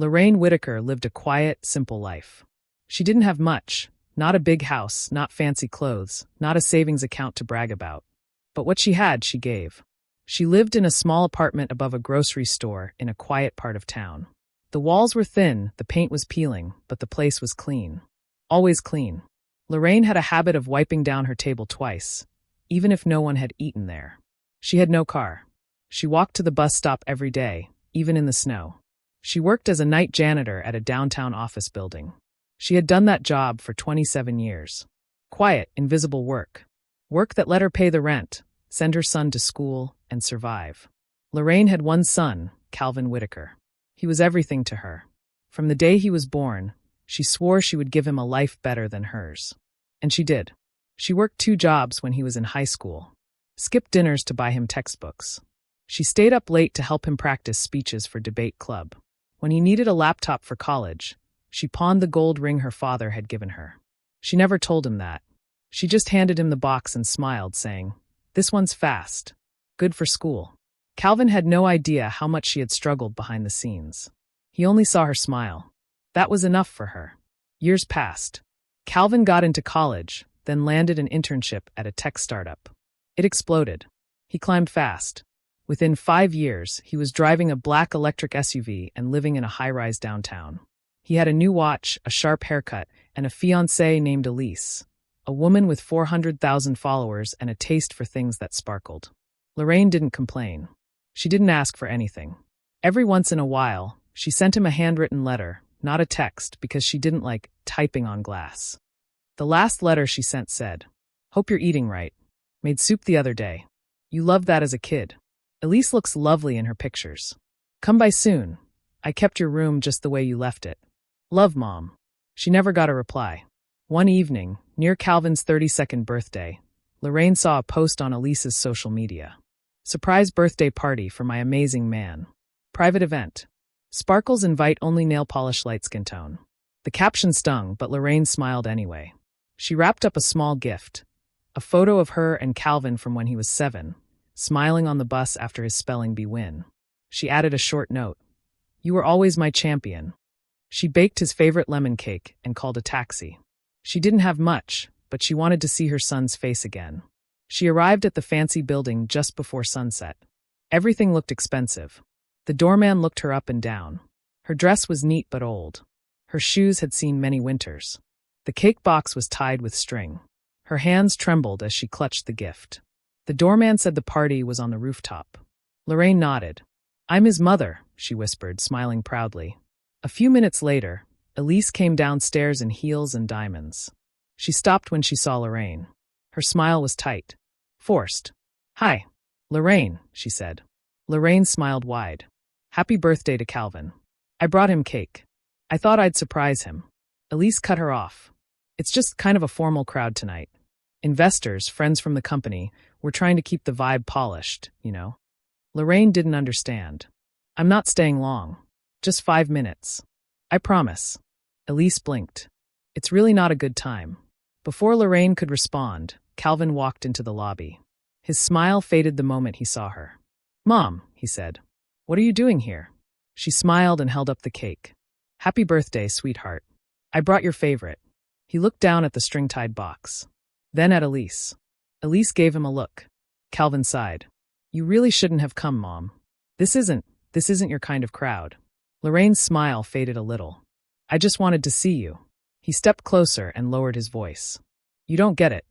Lorraine Whitaker lived a quiet, simple life. She didn't have much, not a big house, not fancy clothes, not a savings account to brag about. But what she had, she gave. She lived in a small apartment above a grocery store in a quiet part of town. The walls were thin, the paint was peeling, but the place was clean. Always clean. Lorraine had a habit of wiping down her table twice, even if no one had eaten there. She had no car. She walked to the bus stop every day, even in the snow. She worked as a night janitor at a downtown office building. She had done that job for 27 years. Quiet, invisible work. Work that let her pay the rent, send her son to school, and survive. Lorraine had one son, Calvin Whitaker. He was everything to her. From the day he was born, she swore she would give him a life better than hers. And she did. She worked 2 jobs when he was in high school. Skipped dinners to buy him textbooks. She stayed up late to help him practice speeches for debate club. When he needed a laptop for college, she pawned the gold ring her father had given her. She never told him that. She just handed him the box and smiled, saying, "This one's fast. Good for school." Calvin had no idea how much she had struggled behind the scenes. He only saw her smile. That was enough for her. Years passed. Calvin got into college, then landed an internship at a tech startup. It exploded. He climbed fast. Within 5 years, he was driving a black electric SUV and living in a high-rise downtown. He had a new watch, a sharp haircut, and a fiancée named Elise, a woman with 400,000 followers and a taste for things that sparkled. Lorraine didn't complain. She didn't ask for anything. Every once in a while, she sent him a handwritten letter, not a text, because she didn't like typing on glass. The last letter she sent said, "Hope you're eating right. Made soup the other day. You loved that as a kid. Elise looks lovely in her pictures. Come by soon. I kept your room just the way you left it. Love, Mom." She never got a reply. One evening, near Calvin's 32nd birthday, Lorraine saw a post on Elise's social media. "Surprise birthday party for my amazing man. Private event. Sparkles invite only nail polish light skin tone." The caption stung, but Lorraine smiled anyway. She wrapped up a small gift, a photo of her and Calvin from when he was 7, smiling on the bus after his spelling bee win. She added a short note. "You were always my champion." She baked his favorite lemon cake and called a taxi. She didn't have much, but she wanted to see her son's face again. She arrived at the fancy building just before sunset. Everything looked expensive. The doorman looked her up and down. Her dress was neat but old. Her shoes had seen many winters. The cake box was tied with string. Her hands trembled as she clutched the gift. The doorman said the party was on the rooftop. Lorraine nodded. "I'm his mother," she whispered, smiling proudly. A few minutes later, Elise came downstairs in heels and diamonds. She stopped when she saw Lorraine. Her smile was tight, forced. "Hi, Lorraine," she said. Lorraine smiled wide. "Happy birthday to Calvin. I brought him cake. I thought I'd surprise him." Elise cut her off. "It's just kind of a formal crowd tonight. Investors, friends from the company, we're trying to keep the vibe polished, you know." Lorraine didn't understand. "I'm not staying long. Just 5 minutes. I promise." Elise blinked. "It's really not a good time." Before Lorraine could respond, Calvin walked into the lobby. His smile faded the moment he saw her. "Mom," he said. "What are you doing here?" She smiled and held up the cake. "Happy birthday, sweetheart. I brought your favorite." He looked down at the string-tied box. Then at Elise. Elise gave him a look. Calvin sighed. "You really shouldn't have come, Mom. This isn't your kind of crowd." Lorraine's smile faded a little. "I just wanted to see you." He stepped closer and lowered his voice. "You don't get it.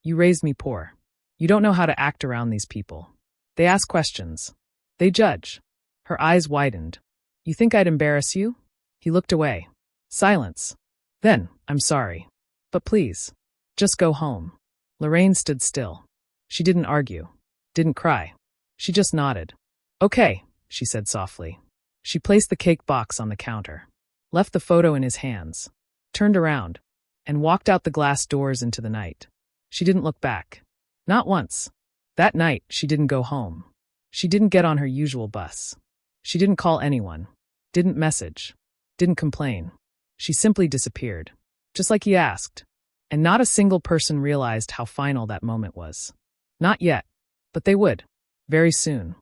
You raised me poor. You don't know how to act around these people. They ask questions. They judge." Her eyes widened. "You think I'd embarrass you?" He looked away. Silence. "Then, I'm sorry. But please, just go home." Lorraine stood still. She didn't argue. Didn't cry. She just nodded. "Okay," she said softly. She placed the cake box on the counter, left the photo in his hands, turned around, and walked out the glass doors into the night. She didn't look back. Not once. That night, she didn't go home. She didn't get on her usual bus. She didn't call anyone. Didn't message. Didn't complain. She simply disappeared. Just like he asked. And not a single person realized how final that moment was. Not yet. But they would. Very soon.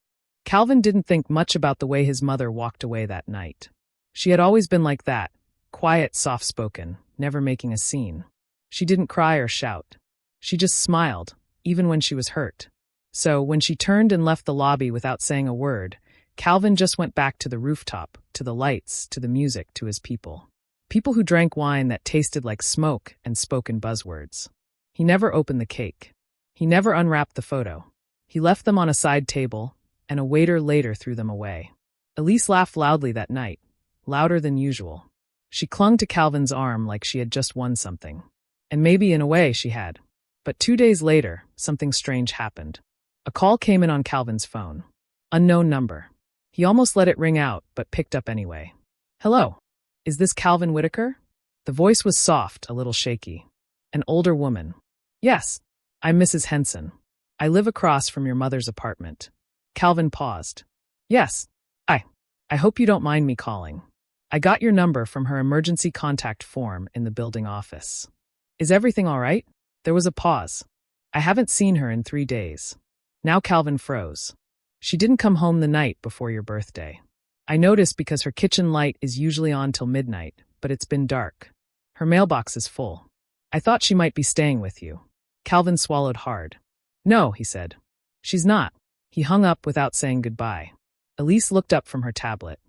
Calvin didn't think much about the way his mother walked away that night. She had always been like that, quiet, soft-spoken, never making a scene. She didn't cry or shout. She just smiled, even when she was hurt. So, when she turned and left the lobby without saying a word, Calvin just went back to the rooftop, to the lights, to the music, to his people. People who drank wine that tasted like smoke and spoke in buzzwords. He never opened the cake. He never unwrapped the photo. He left them on a side table, and a waiter later threw them away. Elise laughed loudly that night, louder than usual. She clung to Calvin's arm like she had just won something. And maybe in a way she had. But 2 days later, something strange happened. A call came in on Calvin's phone. Unknown number. He almost let it ring out, but picked up anyway. "Hello. Is this Calvin Whitaker?" The voice was soft, a little shaky. An older woman. "Yes. I'm Mrs. Henson. I live across from your mother's apartment." Calvin paused. "Yes. I hope you don't mind me calling. I got your number from her emergency contact form in the building office. Is everything all right?" There was a pause. "I haven't seen her in 3 days." Now Calvin froze. "She didn't come home the night before your birthday. I noticed because her kitchen light is usually on till midnight, but it's been dark. Her mailbox is full. I thought she might be staying with you." Calvin swallowed hard. "No," he said. "She's not." He hung up without saying goodbye. Elise looked up from her tablet.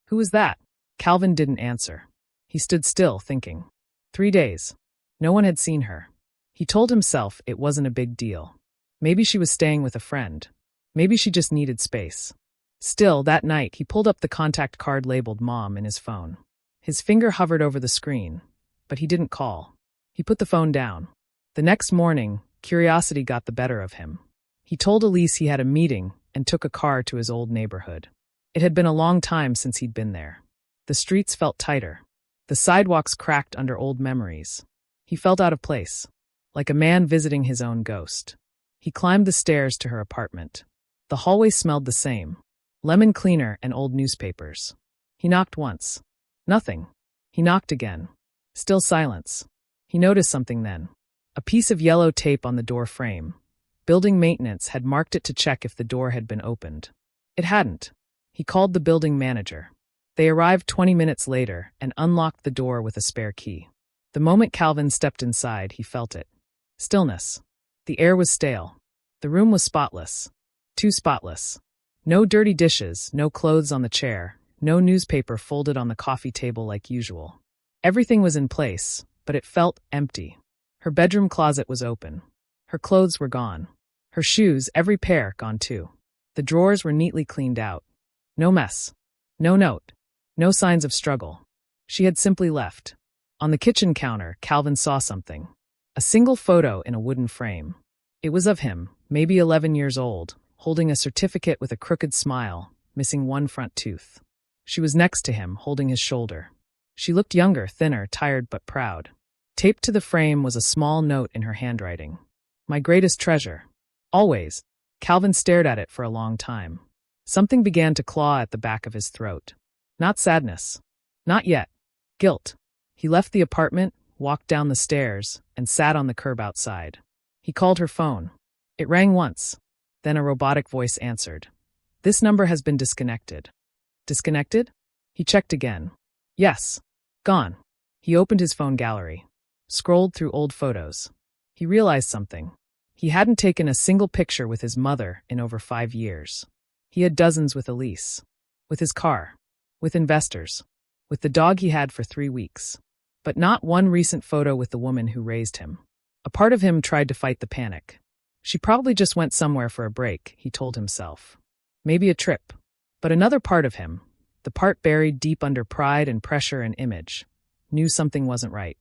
"Who was that?" Calvin didn't answer. He stood still, thinking. 3 days. No one had seen her. He told himself it wasn't a big deal. Maybe she was staying with a friend. Maybe she just needed space. Still, that night, he pulled up the contact card labeled Mom in his phone. His finger hovered over the screen, but he didn't call. He put the phone down. The next morning, curiosity got the better of him. He told Elise he had a meeting and took a car to his old neighborhood. It had been a long time since he'd been there. The streets felt tighter. The sidewalks cracked under old memories. He felt out of place, like a man visiting his own ghost. He climbed the stairs to her apartment. The hallway smelled the same. Lemon cleaner and old newspapers. He knocked once. Nothing. He knocked again. Still silence. He noticed something then. A piece of yellow tape on the door frame. Building maintenance had marked it to check if the door had been opened. It hadn't. He called the building manager. They arrived 20 minutes later and unlocked the door with a spare key. The moment Calvin stepped inside, he felt it. Stillness. The air was stale. The room was spotless. Too spotless. No dirty dishes, no clothes on the chair, no newspaper folded on the coffee table like usual. Everything was in place, but it felt empty. Her bedroom closet was open. Her clothes were gone. Her shoes, every pair, gone too. The drawers were neatly cleaned out. No mess. No note. No signs of struggle. She had simply left. On the kitchen counter, Calvin saw something. A single photo in a wooden frame. It was of him, maybe 11 years old, holding a certificate with a crooked smile, missing one front tooth. She was next to him, holding his shoulder. She looked younger, thinner, tired but proud. Taped to the frame was a small note in her handwriting. "My greatest treasure. Always." Calvin stared at it for a long time. Something began to claw at the back of his throat. Not sadness. Not yet. Guilt. He left the apartment, walked down the stairs, and sat on the curb outside. He called her phone. It rang once. Then a robotic voice answered. "This number has been disconnected." Disconnected? He checked again. Yes. Gone. He opened his phone gallery. Scrolled through old photos. He realized something. He hadn't taken a single picture with his mother in over 5 years. He had dozens with Elise. With his car. With investors. With the dog he had for 3 weeks. But not one recent photo with the woman who raised him. A part of him tried to fight the panic. She probably just went somewhere for a break, he told himself. Maybe a trip. But another part of him, the part buried deep under pride and pressure and image, knew something wasn't right.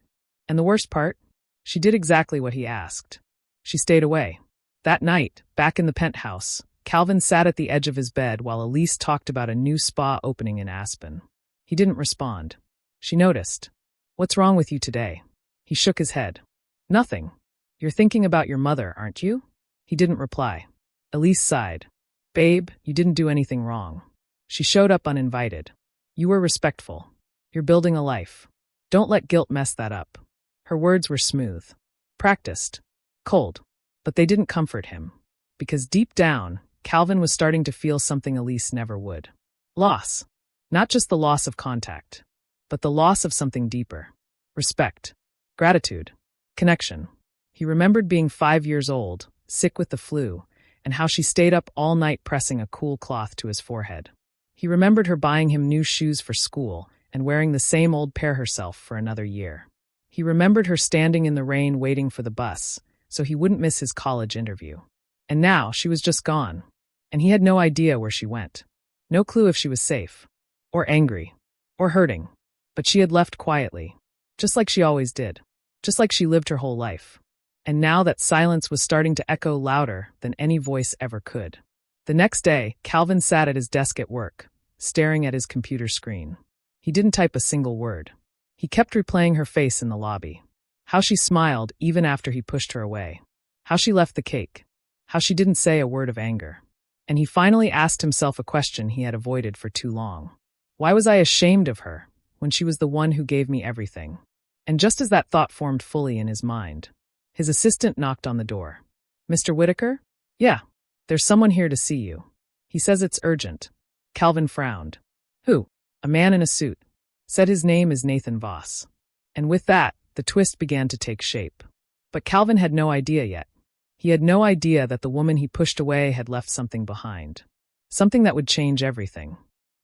And the worst part? She did exactly what he asked. She stayed away. That night, back in the penthouse, Calvin sat at the edge of his bed while Elise talked about a new spa opening in Aspen. He didn't respond. She noticed. "What's wrong with you today?" He shook his head. "Nothing. You're thinking about your mother, aren't you?" He didn't reply. Elise sighed. "Babe, you didn't do anything wrong." She showed up uninvited. "You were respectful. You're building a life. Don't let guilt mess that up." Her words were smooth. Practiced. Cold. But they didn't comfort him. Because deep down, Calvin was starting to feel something Elise never would. Loss. Not just the loss of contact, but the loss of something deeper. Respect, gratitude, connection. He remembered being 5 years old, sick with the flu, and how she stayed up all night pressing a cool cloth to his forehead. He remembered her buying him new shoes for school and wearing the same old pair herself for another year. He remembered her standing in the rain waiting for the bus, so he wouldn't miss his college interview. And now she was just gone, and he had no idea where she went. No clue if she was safe, or angry, or hurting. But she had left quietly, just like she always did, just like she lived her whole life. And now that silence was starting to echo louder than any voice ever could. The next day, Calvin sat at his desk at work, staring at his computer screen. He didn't type a single word. He kept replaying her face in the lobby. How she smiled even after he pushed her away. How she left the cake. How she didn't say a word of anger. And he finally asked himself a question he had avoided for too long. Why was I ashamed of her when she was the one who gave me everything? And just as that thought formed fully in his mind, his assistant knocked on the door. Mr. Whitaker? Yeah, there's someone here to see you. He says it's urgent. Calvin frowned. Who? A man in a suit. Said his name is Nathan Voss. And with that, the twist began to take shape. But Calvin had no idea yet. He had no idea that the woman he pushed away had left something behind. Something that would change everything.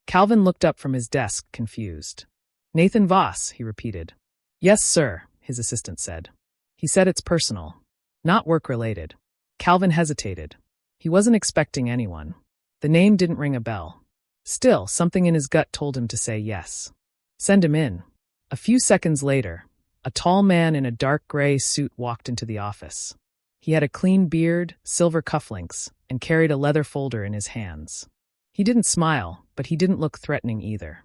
Calvin looked up from his desk, confused. Nathan Voss, he repeated. Yes, sir, his assistant said. He said it's personal, not work-related. Calvin hesitated. He wasn't expecting anyone. The name didn't ring a bell. Still, something in his gut told him to say yes. Send him in. A few seconds later, a tall man in a dark gray suit walked into the office. He had a clean beard, silver cufflinks, and carried a leather folder in his hands. He didn't smile, but he didn't look threatening either.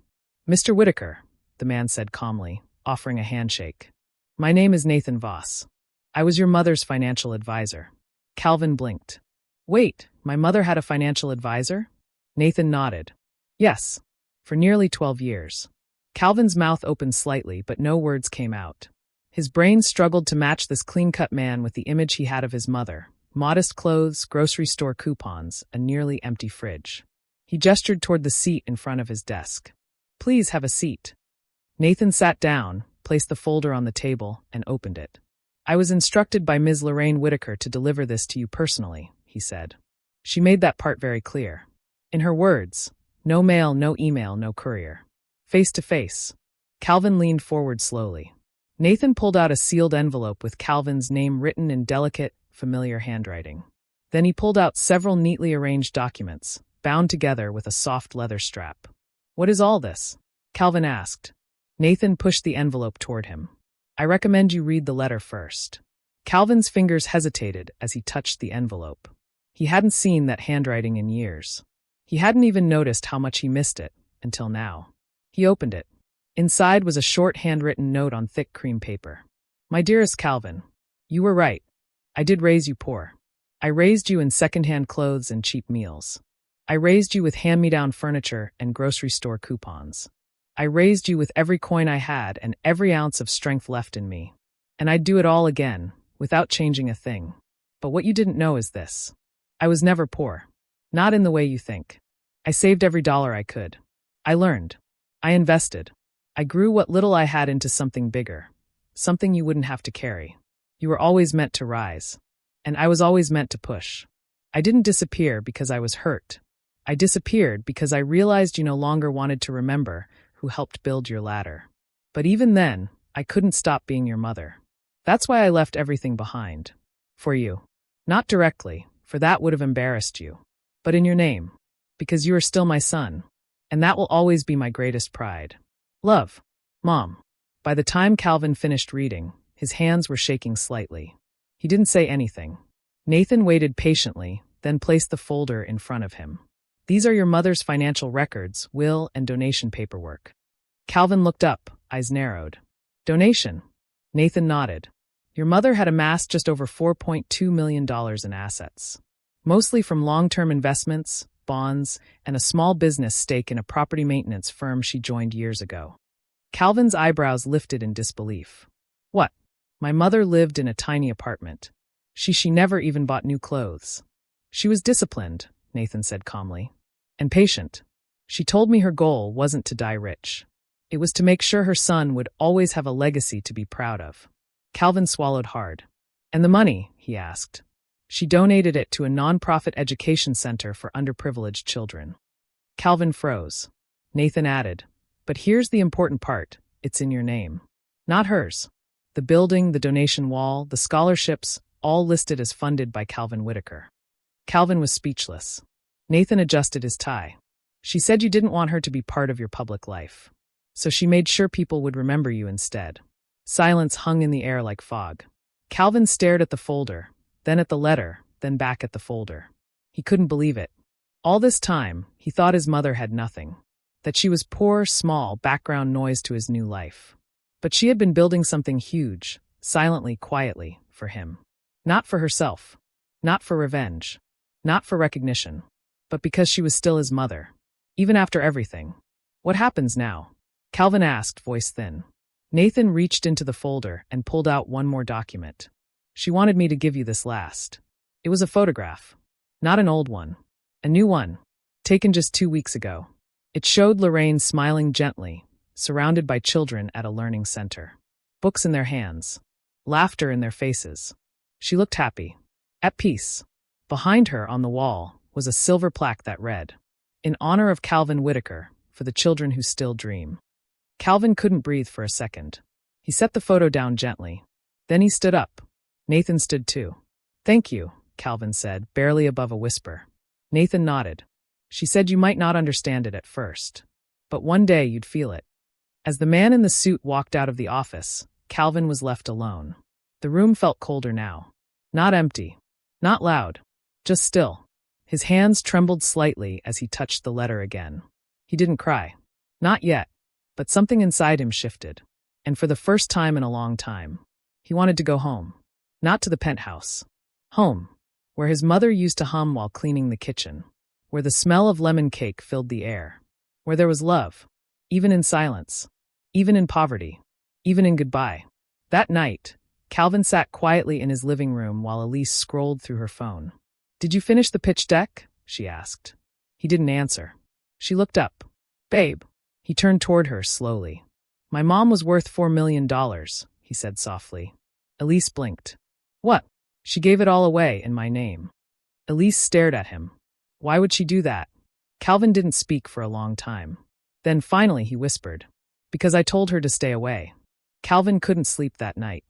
Mr. Whitaker, the man said calmly, offering a handshake. My name is Nathan Voss. I was your mother's financial advisor. Calvin blinked. Wait, my mother had a financial advisor? Nathan nodded. Yes, for nearly 12 years. Calvin's mouth opened slightly, but no words came out. His brain struggled to match this clean-cut man with the image he had of his mother. Modest clothes, grocery store coupons, a nearly empty fridge. He gestured toward the seat in front of his desk. Please have a seat. Nathan sat down, placed the folder on the table, and opened it. I was instructed by Ms. Lorraine Whitaker to deliver this to you personally, he said. She made that part very clear. In her words, no mail, no email, no courier. Face to face. Calvin leaned forward slowly. Nathan pulled out a sealed envelope with Calvin's name written in delicate, familiar handwriting. Then he pulled out several neatly arranged documents, bound together with a soft leather strap. What is all this? Calvin asked. Nathan pushed the envelope toward him. I recommend you read the letter first. Calvin's fingers hesitated as he touched the envelope. He hadn't seen that handwriting in years. He hadn't even noticed how much he missed it, until now. He opened it. Inside was a short handwritten note on thick cream paper. My dearest Calvin, you were right. I did raise you poor. I raised you in second-hand clothes and cheap meals. I raised you with hand-me-down furniture and grocery store coupons. I raised you with every coin I had and every ounce of strength left in me. And I'd do it all again, without changing a thing. But what you didn't know is this. I was never poor. Not in the way you think. I saved every dollar I could. I learned. I invested. I grew what little I had into something bigger. Something you wouldn't have to carry. You were always meant to rise. And I was always meant to push. I didn't disappear because I was hurt. I disappeared because I realized you no longer wanted to remember who helped build your ladder. But even then, I couldn't stop being your mother. That's why I left everything behind. For you. Not directly, for that would have embarrassed you. But in your name. Because you are still my son. And that will always be my greatest pride. Love. Mom. By the time Calvin finished reading, his hands were shaking slightly. He didn't say anything. Nathan waited patiently, then placed the folder in front of him. These are your mother's financial records, will, and donation paperwork. Calvin looked up, eyes narrowed. Donation? Nathan nodded. Your mother had amassed just over $4.2 million in assets. Mostly from long-term investments, bonds, and a small business stake in a property maintenance firm she joined years ago. Calvin's eyebrows lifted in disbelief. What? My mother lived in a tiny apartment. She never even bought new clothes. She was disciplined, Nathan said calmly. And patient. She told me her goal wasn't to die rich. It was to make sure her son would always have a legacy to be proud of. Calvin swallowed hard. And the money, he asked. She donated it to a nonprofit education center for underprivileged children. Calvin froze. Nathan added, "But here's the important part. It's in your name. Not hers. The building, the donation wall, the scholarships, all listed as funded by Calvin Whitaker." Calvin was speechless. Nathan adjusted his tie. "She said you didn't want her to be part of your public life. So she made sure people would remember you instead." Silence hung in the air like fog. Calvin stared at the folder, then at the letter, then back at the folder. He couldn't believe it. All this time, he thought his mother had nothing. That she was poor, small, background noise to his new life. But she had been building something huge, silently, quietly, for him. Not for herself. Not for revenge. Not for recognition. But because she was still his mother. Even after everything. "What happens now?" Calvin asked, voice thin. Nathan reached into the folder and pulled out one more document. "She wanted me to give you this last." It was a photograph. Not an old one. A new one. Taken just 2 weeks ago. It showed Lorraine smiling gently, surrounded by children at a learning center. Books in their hands. Laughter in their faces. She looked happy. At peace. Behind her, on the wall, was a silver plaque that read, "In honor of Calvin Whitaker, for the children who still dream." Calvin couldn't breathe for a second. He set the photo down gently. Then he stood up. Nathan stood too. "Thank you," Calvin said, barely above a whisper. Nathan nodded. "She said you might not understand it at first. But one day you'd feel it." As the man in the suit walked out of the office, Calvin was left alone. The room felt colder now. Not empty. Not loud. Just still. His hands trembled slightly as he touched the letter again. He didn't cry. Not yet. But something inside him shifted. And for the first time in a long time, he wanted to go home. Not to the penthouse. Home. Where his mother used to hum while cleaning the kitchen. Where the smell of lemon cake filled the air. Where there was love. Even in silence. Even in poverty. Even in goodbye. That night, Calvin sat quietly in his living room while Elise scrolled through her phone. "Did you finish the pitch deck?" she asked. He didn't answer. She looked up. "Babe." He turned toward her slowly. "My mom was worth $4 million, he said softly. Elise blinked. "What?" "She gave it all away in my name." Elise stared at him. Why would she do that? Calvin didn't speak for a long time. Then finally he whispered, "Because I told her to stay away." Calvin couldn't sleep that night.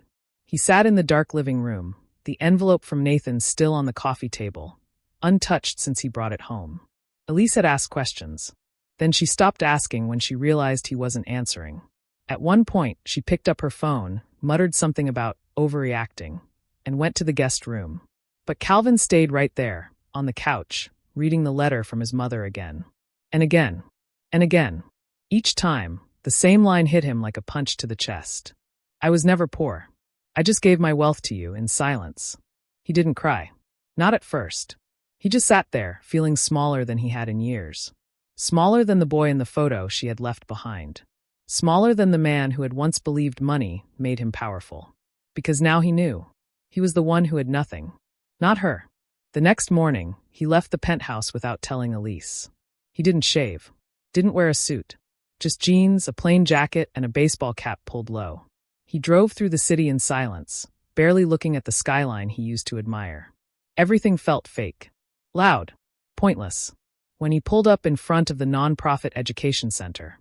He sat in the dark living room, the envelope from Nathan still on the coffee table, untouched since he brought it home. Elise had asked questions. Then she stopped asking when she realized he wasn't answering. At one point, she picked up her phone, muttered something about overreacting, and went to the guest room. But Calvin stayed right there, on the couch, reading the letter from his mother again. And again. And again. Each time, the same line hit him like a punch to the chest. "I was never poor. I just gave my wealth to you in silence." He didn't cry. Not at first. He just sat there, feeling smaller than he had in years. Smaller than the boy in the photo she had left behind. Smaller than the man who had once believed money made him powerful. Because now he knew. He was the one who had nothing. Not her. The next morning, he left the penthouse without telling Elise. He didn't shave. Didn't wear a suit. Just jeans, a plain jacket, and a baseball cap pulled low. He drove through the city in silence, barely looking at the skyline he used to admire. Everything felt fake. Loud. Pointless. When he pulled up in front of the nonprofit education center,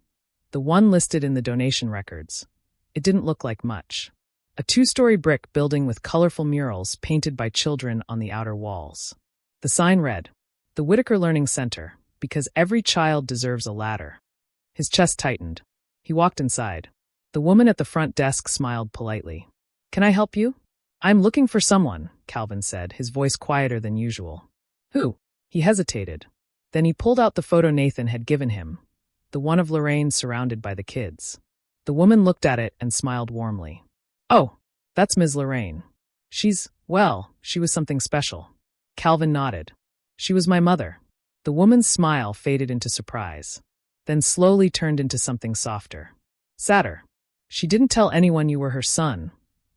the one listed in the donation records, it didn't look like much. A 2-story brick building with colorful murals painted by children on the outer walls. The sign read, "The Whitaker Learning Center, because every child deserves a ladder." His chest tightened. He walked inside. The woman at the front desk smiled politely. "Can I help you?" "I'm looking for someone," Calvin said, his voice quieter than usual. "Who?" He hesitated. Then he pulled out the photo Nathan had given him, the one of Lorraine surrounded by the kids. The woman looked at it and smiled warmly. "Oh, that's Ms. Lorraine. She was something special." Calvin nodded. "She was my mother." The woman's smile faded into surprise, then slowly turned into something softer. "Sadder. She didn't tell anyone you were her son,"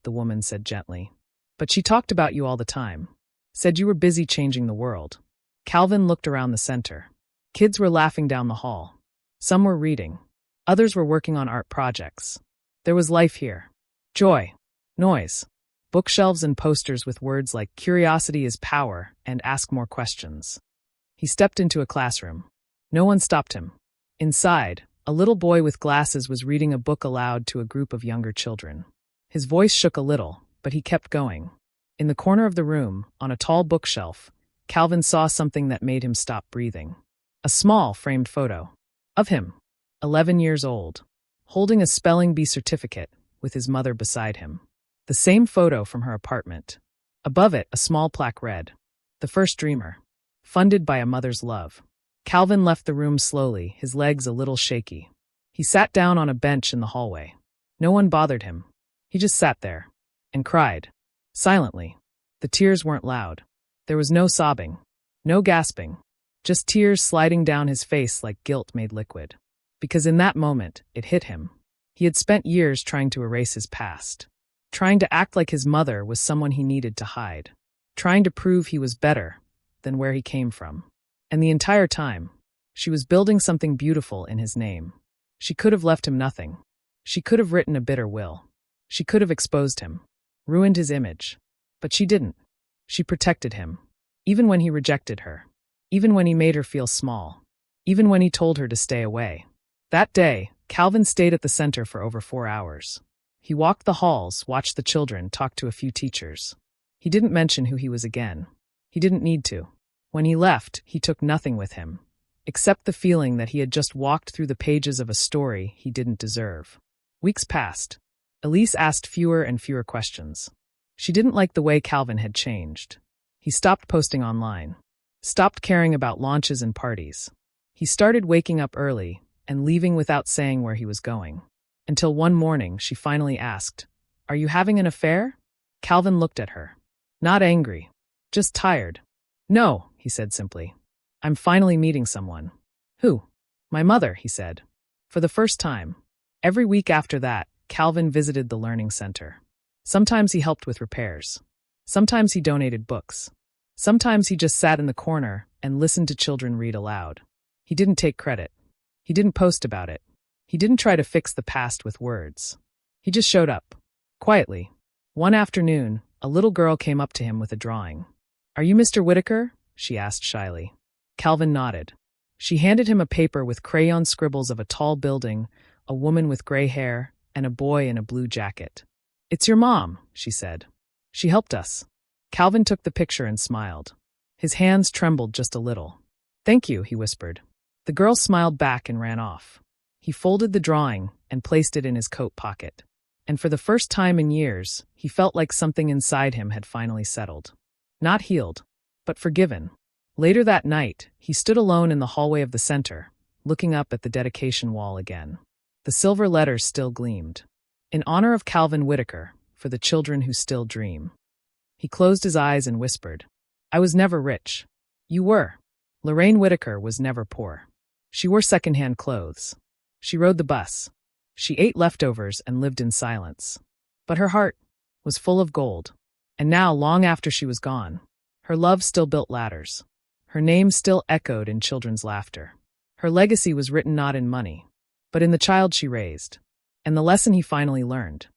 the woman said gently. "But she talked about you all the time. Said you were busy changing the world." Calvin looked around the center. Kids were laughing down the hall. Some were reading. Others were working on art projects. There was life here. Joy. Noise. Bookshelves and posters with words like "Curiosity is power" and "Ask more questions." He stepped into a classroom. No one stopped him. Inside, a little boy with glasses was reading a book aloud to a group of younger children. His voice shook a little, but he kept going. In the corner of the room, on a tall bookshelf, Calvin saw something that made him stop breathing. A small, framed photo. Of him, 11 years old, holding a spelling bee certificate, with his mother beside him. The same photo from her apartment. Above it, a small plaque read, "The First Dreamer. Funded by a mother's love." Calvin left the room slowly, his legs a little shaky. He sat down on a bench in the hallway. No one bothered him. He just sat there. And cried. Silently. The tears weren't loud. There was no sobbing. No gasping. Just tears sliding down his face like guilt made liquid. Because in that moment, it hit him. He had spent years trying to erase his past. Trying to act like his mother was someone he needed to hide. Trying to prove he was better than where he came from. And the entire time, she was building something beautiful in his name. She could have left him nothing. She could have written a bitter will. She could have exposed him. Ruined his image. But she didn't. She protected him. Even when he rejected her. Even when he made her feel small. Even when he told her to stay away. That day, Calvin stayed at the center for over 4 hours. He walked the halls, watched the children, talked to a few teachers. He didn't mention who he was again. He didn't need to. When he left, he took nothing with him. Except the feeling that he had just walked through the pages of a story he didn't deserve. Weeks passed. Elise asked fewer and fewer questions. She didn't like the way Calvin had changed. He stopped posting online. Stopped caring about launches and parties. He started waking up early and leaving without saying where he was going. Until one morning, she finally asked, "Are you having an affair?" Calvin looked at her. Not angry. Just tired. "No," he said simply. "I'm finally meeting someone." "Who?" "My mother," he said. For the first time. Every week after that, Calvin visited the learning center. Sometimes he helped with repairs. Sometimes he donated books. Sometimes he just sat in the corner and listened to children read aloud. He didn't take credit. He didn't post about it. He didn't try to fix the past with words. He just showed up. Quietly. One afternoon, a little girl came up to him with a drawing. "Are you Mr. Whitaker?" she asked shyly. Calvin nodded. She handed him a paper with crayon scribbles of a tall building, a woman with gray hair, and a boy in a blue jacket. "It's your mom," she said. "She helped us." Calvin took the picture and smiled. His hands trembled just a little. "Thank you," he whispered. The girl smiled back and ran off. He folded the drawing and placed it in his coat pocket. And for the first time in years, he felt like something inside him had finally settled. Not healed, but forgiven. Later that night, he stood alone in the hallway of the center, looking up at the dedication wall again. The silver letters still gleamed. In honor of Calvin Whitaker, for the children who still dream. He closed his eyes and whispered, "I was never rich. You were." Lorraine Whitaker was never poor. She wore secondhand clothes. She rode the bus. She ate leftovers and lived in silence. But her heart was full of gold. And now, long after she was gone, her love still built ladders. Her name still echoed in children's laughter. Her legacy was written not in money, but in the child she raised. And the lesson he finally learned.